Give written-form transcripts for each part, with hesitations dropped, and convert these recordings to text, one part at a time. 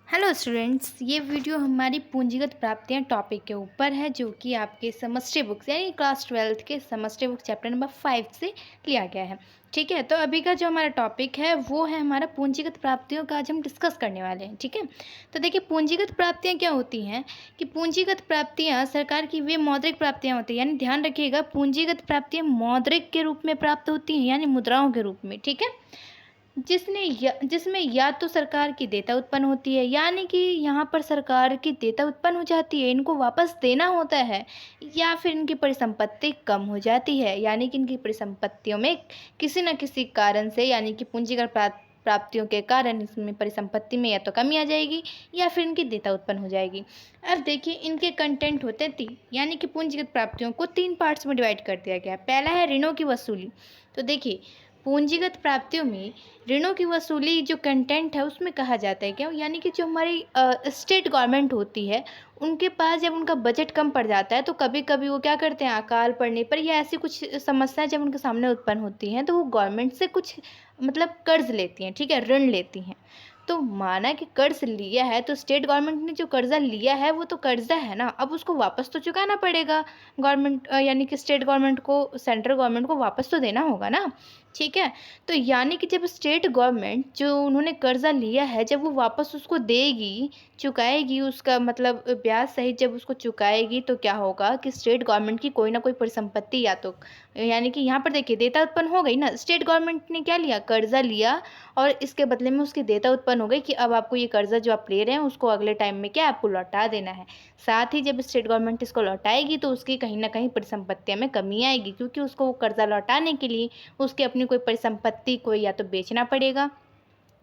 Hello students, ये video हमारी पूंजीगत प्राप्तियां टॉपिक के ऊपर है जो कि आपके सेमेस्टर बुक्स यानी क्लास 12th के सेमेस्टर बुक चैप्टर नंबर 5 से लिया गया है। ठीक है, तो अभी का जो हमारा टॉपिक है वो है हमारा पूंजीगत प्राप्तियों का आज हम डिस्कस करने वाले हैं। ठीक है, तो देखिए पूंजीगत प्राप्तियां क्या होती हैं कि पूंजीगत प्राप्तियां सरकार की वे मौद्रिक प्राप्तियां होती हैं, यानी ध्यान रखिएगा पूंजीगत प्राप्तियां मौद्रिक के रूप में प्राप्त होती हैं यानी मुद्राओं के रूप में। ठीक है, जिसमें या तो सरकार की देयता उत्पन्न होती है, यानी कि यहाँ पर सरकार की देयता उत्पन्न हो जाती है, इनको वापस देना होता है, या फिर इनकी परिसंपत्ति कम हो जाती है, यानी कि इनकी परिसंपत्तियों में किसी न किसी कारण से यानी कि पूंजीगत प्राप्तियों के कारण इसमें परिसंपत्ति में या तो कमी आ जाएगी या फिर इनकी देयता उत्पन्न हो जाएगी। अब देखिए इनके कंटेंट होते हैं तीन, यानी कि पूंजीगत प्राप्तियों को तीन पार्ट्स में डिवाइड कर दिया गया है। पहला है ऋणों की वसूली। तो देखिए पूंजीगत प्राप्तियों में ऋणों की वसूली जो कंटेंट है उसमें कहा जाता है क्या, यानी कि जो हमारी स्टेट गवर्नमेंट होती है उनके पास जब उनका बजट कम पड़ जाता है तो कभी कभी वो क्या करते हैं, अकाल पड़ने पर या ऐसी कुछ समस्याएं जब उनके सामने उत्पन्न होती हैं तो वो गवर्नमेंट से कुछ मतलब कर्ज लेती हैं। ठीक है, ऋण लेती हैं। तो माना कि कर्ज लिया है तो स्टेट गवर्नमेंट ने जो कर्जा लिया है वो तो कर्जा है ना, अब उसको वापस तो चुकाना पड़ेगा गवर्नमेंट यानी कि स्टेट गवर्नमेंट को, सेंट्रल गवर्नमेंट को वापस तो देना होगा ना। ठीक है, तो यानी कि जब स्टेट गवर्नमेंट जो उन्होंने कर्जा लिया है जब वो वापस उसको देगी, चुकाएगी, उसका मतलब ब्याज सहित जब उसको चुकाएगी तो क्या होगा कि स्टेट गवर्नमेंट की कोई ना कोई परिसंपत्ति या तो यानी कि यहाँ पर देखिए देयता उत्पन्न हो गई ना, स्टेट गवर्नमेंट ने क्या लिया, कर्जा लिया और इसके बदले में उसकी देयता उत्पन्न हो गई कि अब आपको ये कर्जा जो आप ले रहे हैं उसको अगले टाइम में क्या आपको लौटा देना है। साथ ही जब स्टेट गवर्नमेंट इसको लौटाएगी तो उसकी कहीं ना कहीं परिसंपत्तियों में कमी आएगी, क्योंकि उसको वो कर्जा लौटाने के लिए उसके अपनी कोई परिसंपत्ति को या तो बेचना पड़ेगा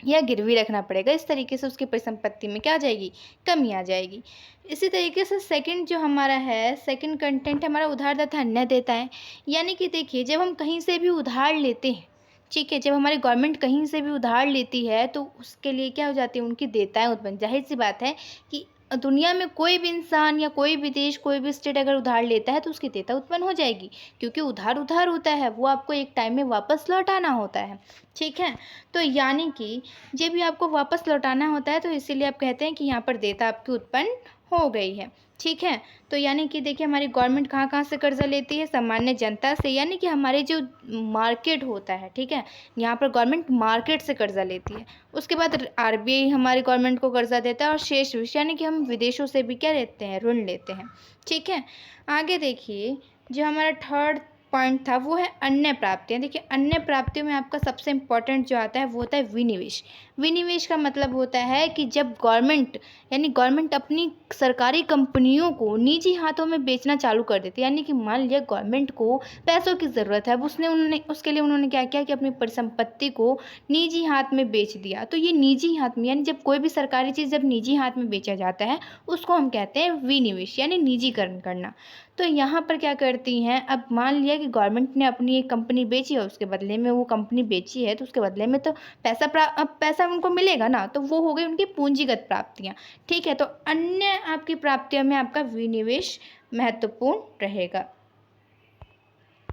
या गिरवी रखना पड़ेगा। इस तरीके से उसकी परिसंपत्ति में क्या आ जाएगी, कमी आ जाएगी। इसी तरीके से सेकंड जो हमारा है, सेकंड कंटेंट हमारा उधार तथा अन्य देता है। यानी कि देखिए जब हम कहीं से भी उधार लेते हैं, ठीक है, जब हमारी गवर्नमेंट कहीं से भी उधार लेती है तो उसके लिए क्या हो जाती है, उनकी देयताएं उत्पन्न। जाहिर सी बात है कि दुनिया में कोई भी इंसान या कोई भी देश, कोई भी स्टेट अगर उधार लेता है तो उसकी देयता उत्पन्न हो जाएगी, क्योंकि उधार उधार होता है, वो आपको एक टाइम में वापस लौटाना होता है। ठीक है, तो यानी कि जब भी आपको वापस लौटाना होता है तो इसीलिए आप कहते हैं कि यहाँ पर देयता आपकी उत्पन्न हो गई है। ठीक है, तो यानी कि देखिए हमारी गवर्नमेंट कहाँ कहाँ से कर्जा लेती है, सामान्य जनता से, यानी कि हमारे जो मार्केट होता है। ठीक है, यहाँ पर गवर्नमेंट मार्केट से कर्जा लेती है। उसके बाद आरबीआई हमारी गवर्नमेंट को कर्जा देता है और शेष यानी कि हम विदेशों से भी क्या लेते हैं, ऋण लेते हैं। ठीक है, आगे देखिए जो हमारा थर्ड पॉइंट था वो है अन्य प्राप्तियां। देखिए अन्य प्राप्तियों में आपका सबसे इम्पोर्टेंट जो आता है वो होता है विनिवेश। विनिवेश का मतलब होता है कि जब गवर्नमेंट यानी गवर्नमेंट अपनी सरकारी कंपनियों को निजी हाथों में बेचना चालू कर देती है, यानी कि मान लिया गवर्नमेंट को पैसों की ज़रूरत है, अब उसके लिए उन्होंने क्या किया कि अपनी परिसंपत्ति को निजी हाथ में बेच दिया। तो ये निजी हाथ में यानी जब कोई भी सरकारी चीज़ जब निजी हाथ में बेचा जाता है उसको हम कहते हैं विनिवेश यानी निजीकरण करना। तो यहाँ पर क्या करती हैं, अब मान लिया कि गवर्नमेंट ने अपनी एक कंपनी बेची है, उसके बदले में वो कंपनी बेची है तो उसके बदले में तो पैसा उनको मिलेगा ना, तो वो हो गई उनकी पूंजीगत प्राप्तियाँ। ठीक है, तो अन्य आपकी प्राप्तियों में आपका विनिवेश महत्वपूर्ण रहेगा।